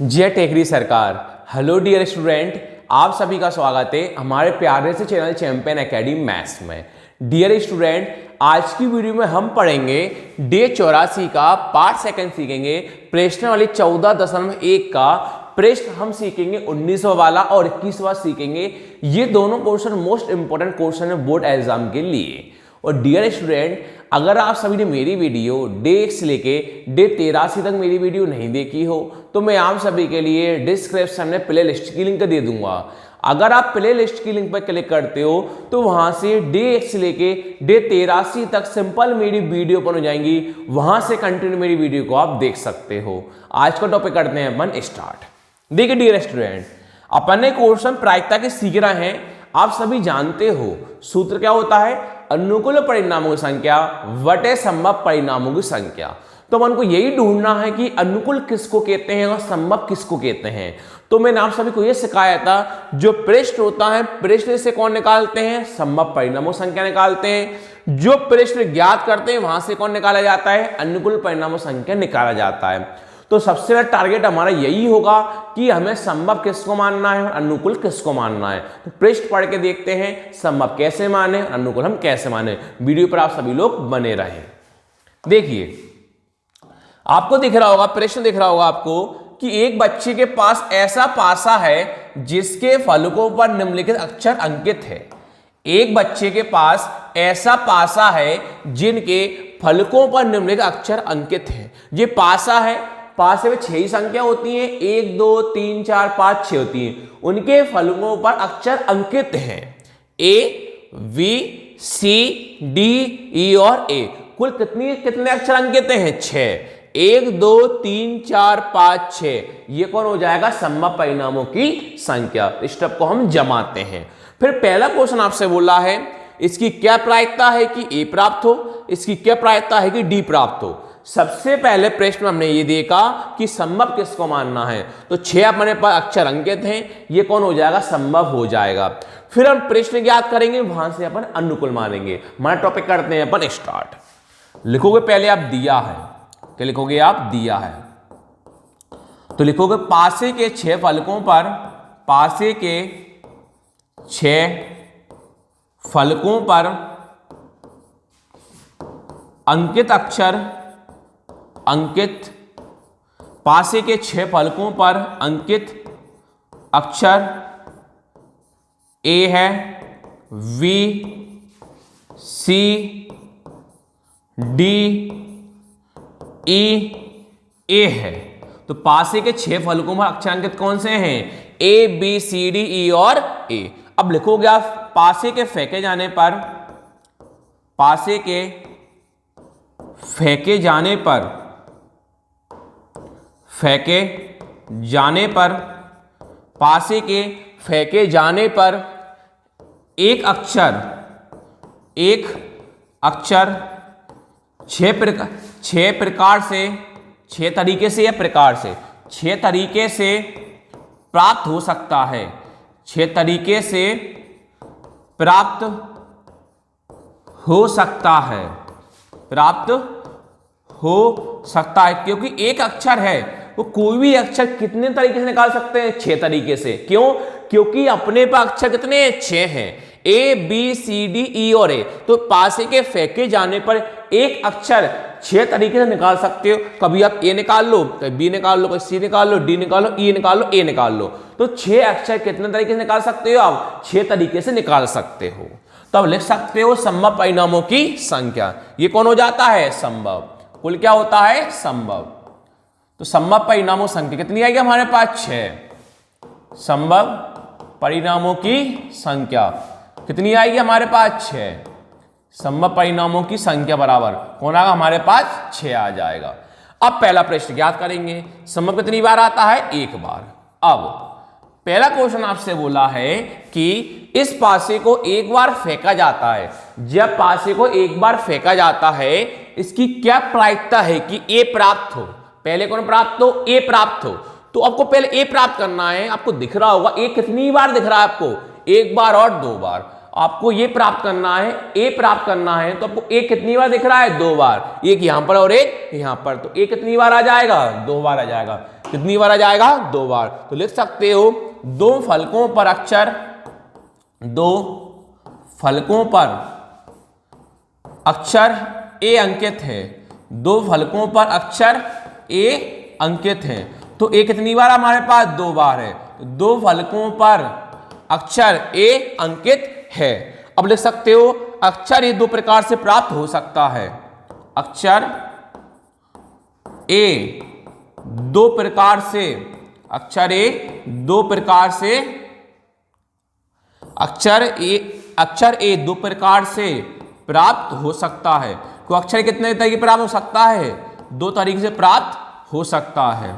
जय टेकरी सरकार। Hello dear student, आप सभी का स्वागत है हमारे प्यारे से चैनल चैंपियन एकेडमी मैथ्स में। डियर स्टूडेंट, आज की वीडियो में हम पढ़ेंगे डे 84 का पार्ट सेकंड सीखेंगे। प्रश्नावली 14.1 का प्रश्न हम सीखेंगे 19वां वाला और 21वां सीखेंगे। ये दोनों क्वेश्चन मोस्ट इंपोर्टेंट क्वेश्चन है बोर्ड एग्जाम के लिए। और डियर स्टूडेंट, अगर आप सभी ने मेरी वीडियो डे 1 से लेके डे 83 तक मेरी वीडियो नहीं देखी हो तो मैं आप सभी के लिए डिस्क्रिप्शन में प्ले लिस्ट की लिंक दे दूंगा। अगर आप प्ले लिस्ट की लिंक पर क्लिक करते हो तो वहां से डे 1 से लेके डे 83 तक सिंपल मेरी वीडियो ओपन हो जाएंगी, वहां से कंटिन्यू मेरी वीडियो को आप देख सकते हो। आज का टॉपिक करते हैं अपन स्टार्ट। देखिए डियर स्टूडेंट, अपन ने क्वेश्चन प्रायिकता के सीख रहे हैं। आप सभी जानते हो सूत्र क्या होता है, अनुकूल परिणामों की संख्या वटे संभव परिणामों की संख्या। तो अपन को यही ढूंढना है कि अनुकूल किसको कहते हैं और संभव किसको कहते हैं। तो मैंने आप सभी को यह सिखाया था, जो प्रश्न होता है प्रश्न से कौन निकालते हैं, संभव परिणामों संख्या निकालते हैं। जो प्रश्न ज्ञात करते हैं वहां से कौन निकाला जाता है, अनुकूल परिणामों संख्या निकाला जाता है। तो सबसे बड़ा टारगेट हमारा यही होगा कि हमें संभव किसको मानना है और अनुकूल किसको मानना है। तो प्रश्न पढ़ के देखते हैं संभव कैसे माने, अनुकूल हम कैसे माने। वीडियो पर आप सभी लोग बने रहें। देखिए, आपको दिख रहा होगा, प्रश्न दिख रहा होगा आपको कि एक बच्चे के पास ऐसा पासा है जिसके फलकों पर निम्नलिखित अक्षर अंकित है। एक बच्चे के पास ऐसा पासा है जिनके फलकों पर निम्नलिखित अक्षर अंकित है। ये पासा है, पासे में 6 संख्या होती हैं, 1 2 3 4 5 6 होती हैं। उनके फलकों पर अक्षर अंकित हैं, A B C D E और ए। कुल कितने अक्षर अंकित हैं, 6। 1 2 3 4 5 6, ये कौन हो जाएगा, संभव परिणामों की संख्या। स्टेप को हम जमाते हैं। फिर पहला क्वेश्चन आपसे बोला है इसकी क्या प्रायिकता है कि ए प्राप्त हो, इसकी क्या प्रायिकता है कि डी प्राप्त हो। सबसे पहले प्रश्न में हमने ये देखा कि संभव किसको मानना है, तो 6 अपने पर अक्षर अंकित हैं, ये कौन हो जाएगा, संभव हो जाएगा। फिर हम प्रश्न ज्ञात करेंगे, वहां से अपन अनुकूल मानेंगे। हमारा टॉपिक करते हैं अपन स्टार्ट। लिखोगे पहले आप दिया है, क्या लिखोगे आप, दिया है। तो लिखोगे पासे के 6 फलकों पर, पासे के 6 फलकों पर अंकित अक्षर, अंकित, पासे के 6 फलकों पर अंकित अक्षर ए है, वी सी डी ई ए है। तो पासे के 6 फलकों पर अक्षर अंकित कौन से हैं, A B C D E और ए। अब लिखोगे आप पासे के फेंके जाने पर, पासे के फेंके जाने पर, फेंके जाने पर, पासे के फेंके जाने पर एक अक्षर 6 प्रकार से, 6 तरीके से या प्रकार से, 6 तरीके से प्राप्त हो सकता है, 6 तरीके से प्राप्त हो सकता है, प्राप्त हो सकता है। क्योंकि एक अक्षर है वो कोई भी अक्षर कितने तरीके से निकाल सकते हैं, 6 तरीके से। क्यों, क्योंकि अपने पर अक्षर कितने, 6 हैं, A B C D E और ए। तो पासे के फेंके जाने पर एक अक्षर 6 तरीके से निकाल सकते हो। कभी आप ए निकाल लो, कभी बी निकाल लो, कभी सी निकाल लो, डी निकाल लो, ई निकाल लो, ए निकाल लो। तो 6 अक्षर कितने तरीके से निकाल सकते हो आप, 6 तरीके से निकाल सकते हो। तो अब लिख सकते हो संभव परिणामों की संख्या। ये कौन हो जाता है, संभव। कुल क्या होता है, संभव। तो संभव परिणामों संख्या कितनी आएगी हमारे पास, 6। संभव परिणामों की संख्या कितनी आएगी हमारे पास, 6। संभव परिणामों की संख्या बराबर कौन आएगा हमारे पास, 6 आ जाएगा। अब पहला प्रश्न ज्ञात करेंगे, संभव कितनी बार आता है, 1 बार। अब पहला क्वेश्चन आपसे बोला है कि इस पासे को एक बार फेंका जाता है। जब पासे को एक बार फेंका जाता है, इसकी क्या प्रायिकता है कि ए प्राप्त हो। पहले कौन प्राप्त हो, ए प्राप्त हो। तो आपको पहले ए प्राप्त करना है। आपको दिख रहा होगा ए कितनी बार दिख रहा है आपको, 1 बार और 2 बार। आपको ये प्राप्त करना है, ए प्राप्त करना है, तो आपको ए कितनी बार दिख रहा है, 2 बार, एक यहां पर और एक यहां पर, तो ए कितनी बार आ जाएगा, 2 बार आ जाएगा। कितनी बार आ जाएगा? 2 बार। तो लिख सकते हो दो फलकों पर अक्षर ए अंकित है। दो फलकों पर अक्षर ए अंकित है। तो ए कितनी बार हमारे पास? 2 बार है। दो फलकों पर अक्षर ए अंकित है। अब लिख सकते हो अक्षर ए 2 प्रकार से प्राप्त हो सकता है। अक्षर ए 2 प्रकार से प्राप्त हो सकता है। तो अक्षर कितने तरीके प्राप्त हो सकता है? 2 तरीके से प्राप्त हो सकता है।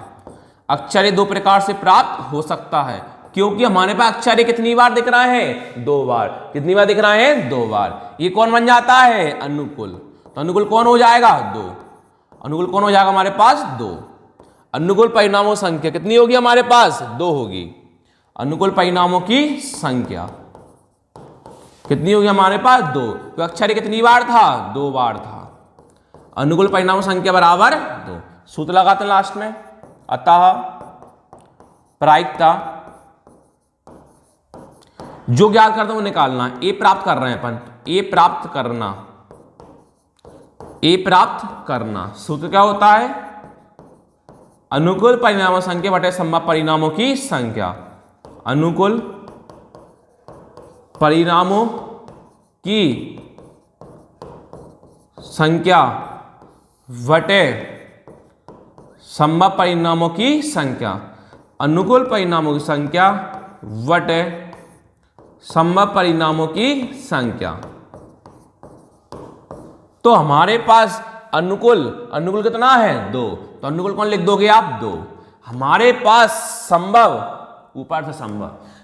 अक्षर 2 प्रकार से प्राप्त हो सकता है, क्योंकि हमारे पास अक्षर कितनी बार दिख रहा है? 2 बार। कितनी बार दिख रहा है? 2 बार। ये कौन बन जाता है? अनुकूल। तो अनुकूल कौन हो जाएगा? 2। अनुकूल कौन हो जाएगा हमारे पास? 2। अनुकूल परिणामों संख्या कितनी होगी हमारे पास? 2 होगी। अनुकूल परिणामों की संख्या कितनी होगी हमारे पास? 2। तो अक्षर कितनी बार था? 2 बार था। अनुकूल परिणामों संख्या बराबर 2। सूत्र लगाते हैं लास्ट में। अतः प्रायिकता जो ज्ञात करते हैं वो निकालना। ए प्राप्त कर रहे हैं अपन। ए प्राप्त करना सूत्र क्या होता है? अनुकूल परिणामों संख्या बटे संभव परिणामों की संख्या। अनुकूल परिणामों की संख्या बटे संभव परिणामों की संख्या। अनुकूल परिणामों की संख्या बटे संभव परिणामों की संख्या। तो हमारे पास अनुकूल कितना है? 2। तो अनुकूल कौन लिख दोगे आप? 2। हमारे पास संभव, ऊपर से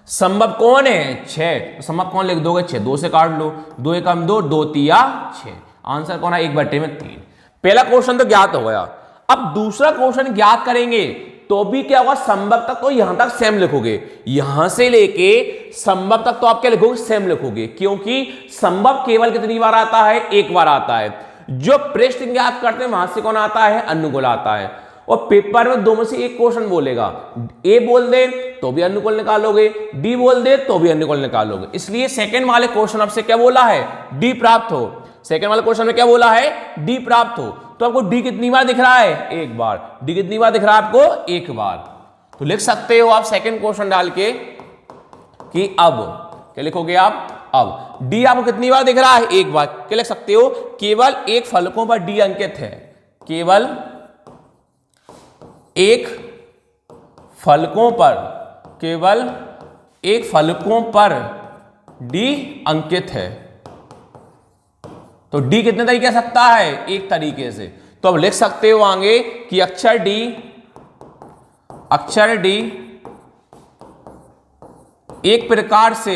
संभव कौन है? 6। संभव कौन लिख दोगे? 6। 2 से काट लो। 2 एकम 2, 2 तिया 6। आंसर कौन है? 1/3। पहला क्वेश्चन तो ज्ञात हो गया। अब दूसरा क्वेश्चन ज्ञात करेंगे तो भी क्या होगा? संभव तक तो यहां तक सेम लिखोगे, यहां से लेके संभव तक तो आप क्या लिखोगे? सेम लिखोगे, क्योंकि संभव केवल कितनी बार आता है? 1 बार आता है। जो पृष्ठ ज्ञात करते हैं वहां से कौन आता है? अनुकूल आता है। और पेपर में 2 में से एक क्वेश्चन बोलेगा, ए बोल दे तो भी अनुकूल निकालोगे, डी बोल दे तो भी अनुकूल निकालोगे। इसलिए सेकंड वाले क्वेश्चन आपसे क्या बोला है? डी प्राप्त हो। सेकंड वाले क्वेश्चन में क्या बोला है? डी प्राप्त हो। तो आपको डी कितनी बार दिख रहा है? 1 बार। डी कितनी बार दिख रहा है आपको? 1 बार। तो लिख सकते हो आप सेकंड क्वेश्चन डाल के कि अब क्या लिखोगे आप? अब डी आपको कितनी बार दिख रहा है? 1 बार। क्या लिख सकते हो? केवल एक फलकों पर डी अंकित है। केवल एक फलकों पर डी अंकित है। तो डी कितने तरीके से सकता है? 1 तरीके से। तो अब लिख सकते हो आगे कि अक्षर डी एक प्रकार से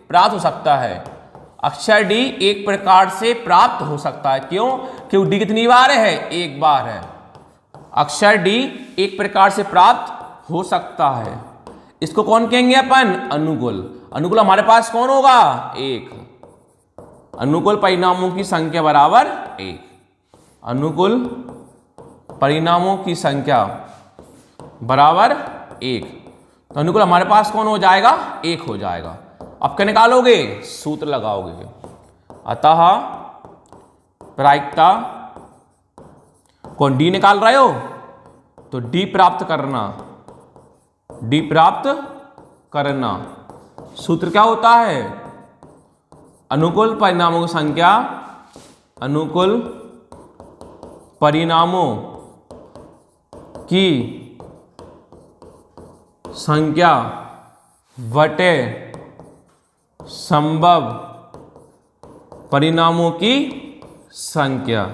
प्राप्त हो सकता है। अक्षर डी एक प्रकार से प्राप्त हो सकता है। क्यों? क्योंकि डी कितनी बार है? 1 बार है। अक्षर डी एक प्रकार से प्राप्त हो सकता है। इसको कौन कहेंगे अपन? अनुकूल। अनुकूल हमारे पास कौन होगा? 1। अनुकूल परिणामों की संख्या बराबर 1। अनुकूल परिणामों की संख्या बराबर 1। तो अनुकूल हमारे पास कौन हो जाएगा? 1 हो जाएगा। अब क्या निकालोगे? सूत्र लगाओगे। अतः प्रायिकता कौन? डी निकाल रहे हो तो डी प्राप्त करना। सूत्र क्या होता है? अनुकूल परिणामों की संख्या, अनुकूल परिणामों की संख्या बटे संभव परिणामों की संख्या।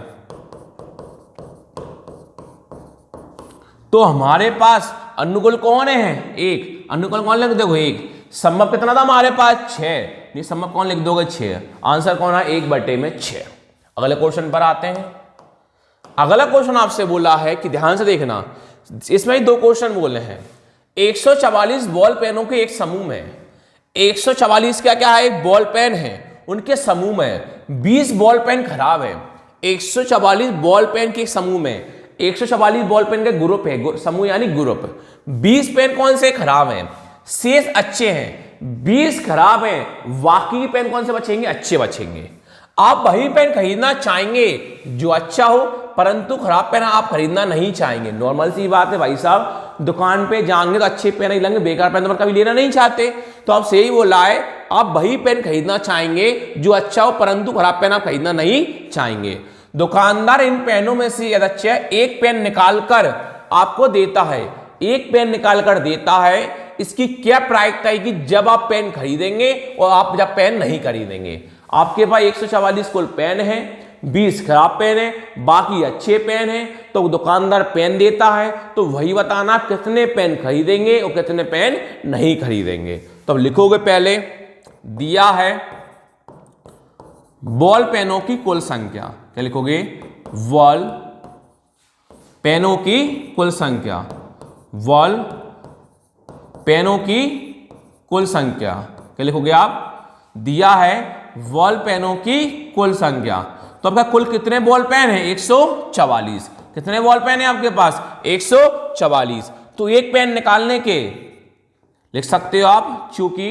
तो हमारे पास अनुकूल कौन है? 1। अनुकूल कौन लिख दोगे? 1। संभव कितना था हमारे पास? 6। संभव कौन लिख दोगे? 6। आंसर कौन है? 1/6। अगले क्वेश्चन पर आते हैं। अगला क्वेश्चन आपसे बोला है कि ध्यान से देखना, इसमें 2 क्वेश्चन बोले हैं। 144 बॉल पेनों के एक समूह में 144 क्या है? एक बॉल पेन है। उनके समूह में 20 बॉल पेन खराब है। 144 बॉल पेन के समूह में 144 बॉल पेन के ग्रुप है, समूह यानी ग्रुप। 20 पेन कौन से खराब हैं, शेष अच्छे हैं। 20 खराब हैं, बाकी पेन कौन से बचेंगे, अच्छे बचेंगे। आप वही पेन खरीदना चाहेंगे जो अच्छा हो, परंतु खराब पेन आप खरीदना नहीं चाहेंगे। नॉर्मल सी बात है भाई साहब, दुकान पे जाएंगे तो अच्छे पेन ही लेंगे, बेकार पेन तो कभी लेना नहीं चाहते। तो आप सही बोला है, आप वही पेन खरीदना चाहेंगे जो अच्छा हो, परंतु खराब पेन आप खरीदना नहीं चाहेंगे। दुकानदार इन पेनों में से यदि अच्छा एक पेन निकाल कर आपको देता है, एक पेन निकाल कर देता है, इसकी क्या प्रायिकता है कि जब आप पेन खरीदेंगे और आप जब पेन नहीं खरीदेंगे। आपके पास 144 कुल पेन है, 20 खराब पेन है, बाकी अच्छे पेन है। तो दुकानदार पेन देता है तो वही बताना कितने पेन खरीदेंगे और कितने पेन नहीं खरीदेंगे। तो लिखोगे पहले, दिया है बॉल पेनों की कुल संख्या, क्या लिखोगे, बॉल पेनों की कुल संख्या, बॉल पेनों की कुल संख्या, क्या लिखोगे आप, दिया है बॉल पेनों की कुल संख्या। तो आपका कुल कितने बॉल पेन है, 144। कितने बॉल पेन है आपके पास, 144। तो एक पेन निकालने के लिख सकते हो आप, चूंकि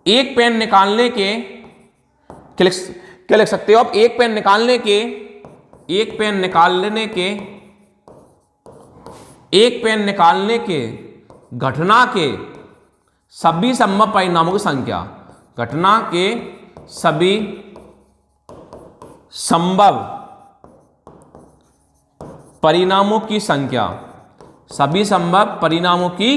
एक पेन निकालने के क्या लिख सकते हो आप, एक पेन निकालने के, एक पेन निकालने के, एक पेन निकालने के घटना के सभी संभव परिणामों की संख्या, घटना के सभी संभव परिणामों की संख्या, सभी संभव परिणामों की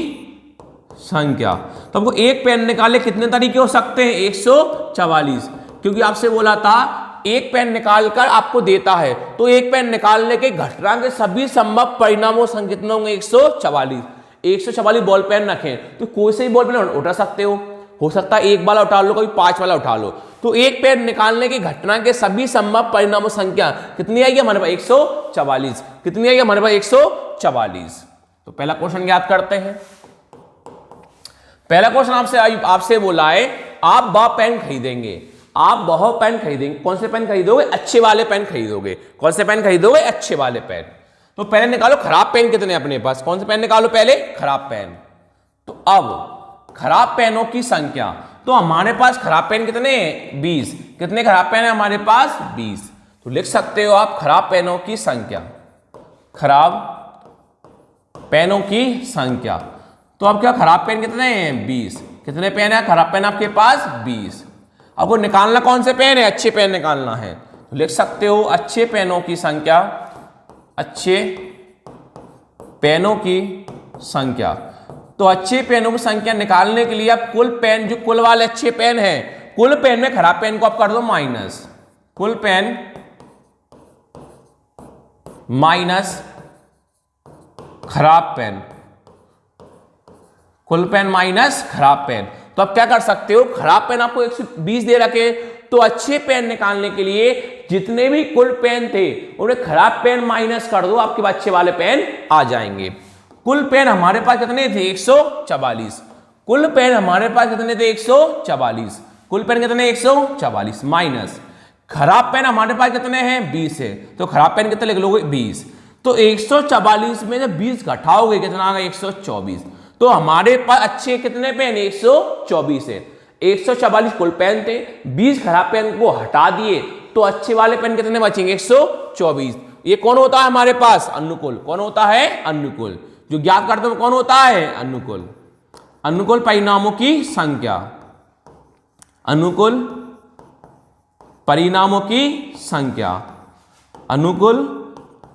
संख्या। तो आपको एक पेन निकाले कितने तरीके हो सकते हैं, 144, क्योंकि आपसे बोला था एक पेन निकालकर आपको देता है, तो एक पेन निकालने के घटना के सभी संभव परिणामों संख्या कितने होंगे, 144। 144 बॉल पेन रखें तो कोई से भी बॉल पेन उठा सकते हो सकता है एक वाला उठा लो, कभी 5 वाला उठा लो। तो एक पेन निकालने की घटना के सभी संभव परिणामों संख्या कितनी आएगी हमारे पास, 144। कितनी आएगी हमारे पास, 144। तो पहला क्वेश्चन याद करते हैं। पहला क्वेश्चन आपसे बोला है, आप वह पेन खरीदेंगे, आप वह पेन खरीदेंगे, कौन से पेन खरीदोगे, अच्छे वाले पेन खरीदोगे। कौन से पेन खरीदोगे, अच्छे वाले पेन। तो पहले निकालो खराब पेन कितने अपने पास, कौन से पेन निकालो पहले, खराब पेन। तो अब खराब पेनों की संख्या, तो हमारे पास खराब पेन कितने हैं, 20। कितने खराब पेन है हमारे पास, 20। तो लिख सकते हो आप खराब पेनों की संख्या, खराब पेनों की संख्या। तो अब क्या खराब पेन कितने हैं, 20। कितने पेन है खराब पेन आपके पास, 20। आपको निकालना कौन से पेन है, अच्छे पेन निकालना है। तो लिख सकते हो अच्छे पेनों की संख्या, अच्छे पेनों की संख्या। तो अच्छे पेनों की संख्या निकालने के लिए आप कुल पेन, जो कुल वाले अच्छे पेन हैं, कुल पेन में खराब पेन को आप कर दो माइनस, कुल पेन माइनस खराब पेन, कुल पेन माइनस खराब पेन। तो आप क्या कर सकते हो, खराब पेन आपको 120 दे रखे, तो अच्छे पेन निकालने के लिए जितने भी कुल पेन थे उन्हें खराब पेन माइनस कर दो, आपके पास अच्छे वाले पेन आ जाएंगे। कुल पेन हमारे पास कितने थे, 144। कुल पेन हमारे पास कितने थे, 144। कुल पेन कितने, 144 माइनस खराब पेन हमारे पास कितने हैं, 20 है। तो खराब पेन कितने लिख लोगे, 20। तो 144 में जब 20 घटाओगे कितना आ गया, 124। तो हमारे पास अच्छे कितने पेन, 124 है। 144 कुल पेन थे, 20 खराब पेन को हटा दिए, तो अच्छे वाले पेन कितने बचेंगे, 124। ये कौन होता है हमारे पास, अनुकूल। कौन होता है, अनुकूल। जो ज्ञात करते हैं कौन होता है, अनुकूल। अनुकूल परिणामों की संख्या, अनुकूल परिणामों की संख्या, अनुकूल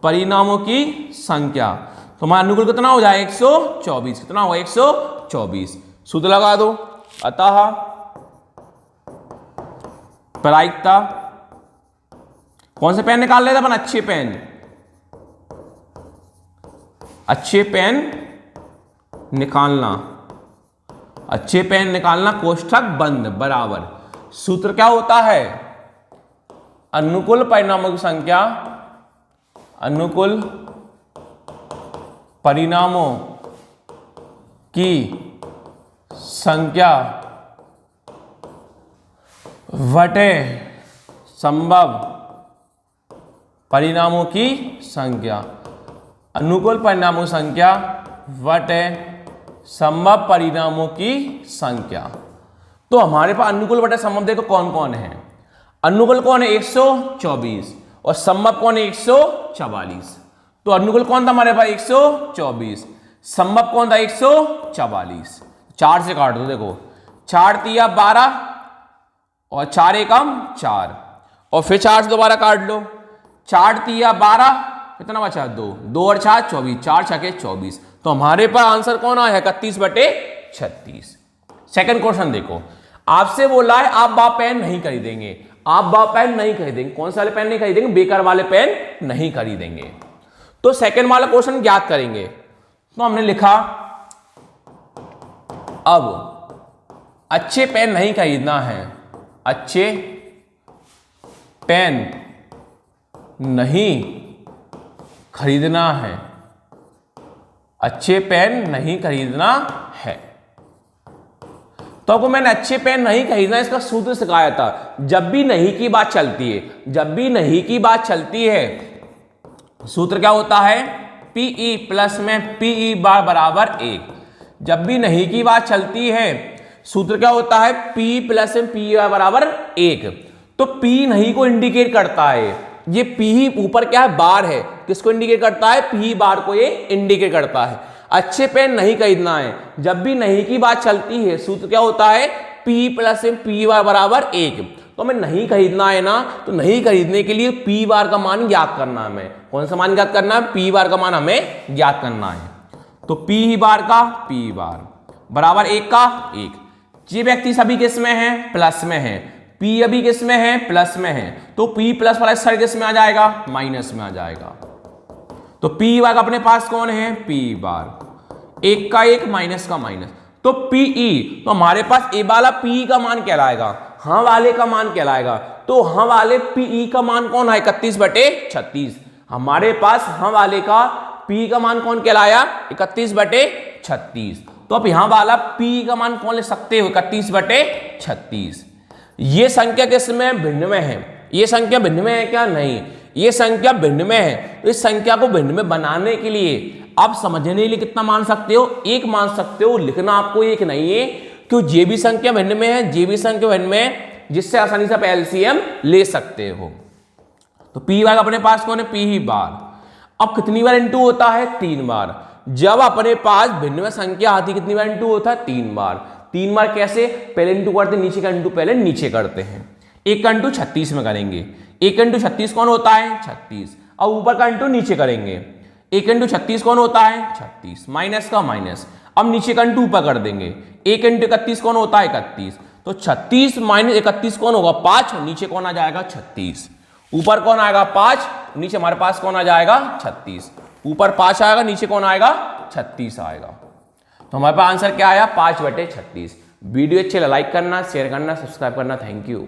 परिणामों की संख्या। तो हमारा अनुकूल कितना हो जाए, 124। कितना होगा, 124। सूत्र लगा दो, अतः प्रायिकता, कौन से पेन निकाल लेते अपन, अच्छे पेन, अच्छे पेन निकालना, अच्छे पेन निकालना कोष्ठक बंद बराबर। सूत्र क्या होता है, अनुकूल परिणामों की संख्या, अनुकूल परिणामों की संख्या बटे संभव परिणामों की संख्या, अनुकूल परिणामों की संख्या बटे संभव परिणामों की संख्या। तो हमारे पास अनुकूल बटे संभव देखो कौन कौन है। अनुकूल कौन है 124 और संभव कौन है 144। तो अनुकूल कौन था हमारे पास 124, संभव कौन था 144। 4 से काट दो, देखो 4 तिया 12 और 4 एकम 4 और फिर 4 से दोबारा काट लो। 4 तिया 12, कितना बचा 2, 2 और 4 24, 4 छके 24। तो हमारे पास आंसर कौन आया है 31/36। सेकंड क्वेश्चन देखो, आपसे बोला है आप बा पेन नहीं खरीदेंगे, आप बा पेन नहीं खरीदेंगे। कौन से वाले पेन नहीं खरीदेंगे? बेकार वाले पेन नहीं खरीदेंगे। तो सेकंड वाला क्वेश्चन ज्ञात करेंगे। तो हमने लिखा अब अच्छे पेन नहीं खरीदना है, अच्छे पेन नहीं खरीदना है, अच्छे पेन नहीं खरीदना है। तो आपको मैंने अच्छे पेन नहीं खरीदना इसका सूत्र सिखाया था। जब भी नहीं की बात चलती है, जब भी नहीं की बात चलती है, सूत्र क्या होता है? पीई प्लस में पीई बार बराबर 1। जब भी नहीं की बात चलती है सूत्र क्या होता है? पी प्लस में पी बार बराबर 1। तो पी नहीं को इंडिकेट करता है, ये पी ही ऊपर क्या है? बार है। किसको इंडिकेट करता है? पी बार को ये इंडिकेट करता है। अच्छे पेन नहीं खरीदना है, जब भी नहीं की बात चलती है सूत्र क्या होता है? पी प्लस में पी बार बराबर 1। तो हमें नहीं खरीदना है ना, तो नहीं खरीदने के लिए पी बार का मान ज्ञात करना है। हमें कौन सा मान ज्ञात करना है? पी बार का मान हमें ज्ञात करना है। तो पी बार का पी बार बराबर 1 का 1। ये व्यक्ति सभी किस में है? प्लस में है। पी अभी किस में है? प्लस में है। तो पी प्लस वाला सर किस में आ जाएगा? माइनस में आ जाएगा। तो पी बार अपने पास कौन है? पी बार 1 का 1 माइनस का माइनस। तो पीई, तो हमारे पास ए वाला पी का मान कहलाएगा, हाँ वाले का मान कहलाएगा। तो हाँ वाले पीई का मान कौन है? 31/36। हमारे पास हाँ वाले का पी का मान कौन कहलाया? 31/36। तो अब यहां वाला पी का मान कौन ले सकते हो? 31/36। ये संख्या किस में? भिन्न में है। ये संख्या भिन्न में है क्या? नहीं, ये संख्या भिन्न में है। तो इस संख्या को भिन्न में बनाने के लिए आप समझने के लिए कितना मान सकते हो? 1 मान सकते हो। लिखना आपको 1 नहीं है, क्यों? जे भी संख्या भिन्न में है, जे भी संख्या भिन्न में है, जिससे आसानी से आप एलसीएम ले सकते हो। तो पी बार अपने पास कौन है? पी ही बार। अब कितनी बार इंटू होता है? 3 बार। जब अपने पास भिन्न में संख्या आती कितनी बार इंटू होता है? 3 बार। 3 बार कैसे? पहले इंटू करते नीचे का इंटू पहले नीचे करते हैं। 1 का इंटू 36 में करेंगे। 1 इंटू 36 कौन होता है? 36। अब ऊपर का इंटू नीचे करेंगे। 1 इंटू 36 कौन होता है? 36 माइनस का माइनस। अब नीचे का इंटू ऊपर कर देंगे। 1 इंटू 31 कौन होता है? 31। तो 36 माइनस 31 कौन होगा? 5। नीचे कौन आ जाएगा? 36। ऊपर कौन आएगा? 5। नीचे हमारे पास कौन आ जाएगा? 36। ऊपर 5 आएगा, नीचे कौन आएगा? 36 आएगा। तो हमारे पास आंसर क्या आया? 5/36। वीडियो अच्छे लाइक करना, शेयर करना, सब्सक्राइब करना। Thank you.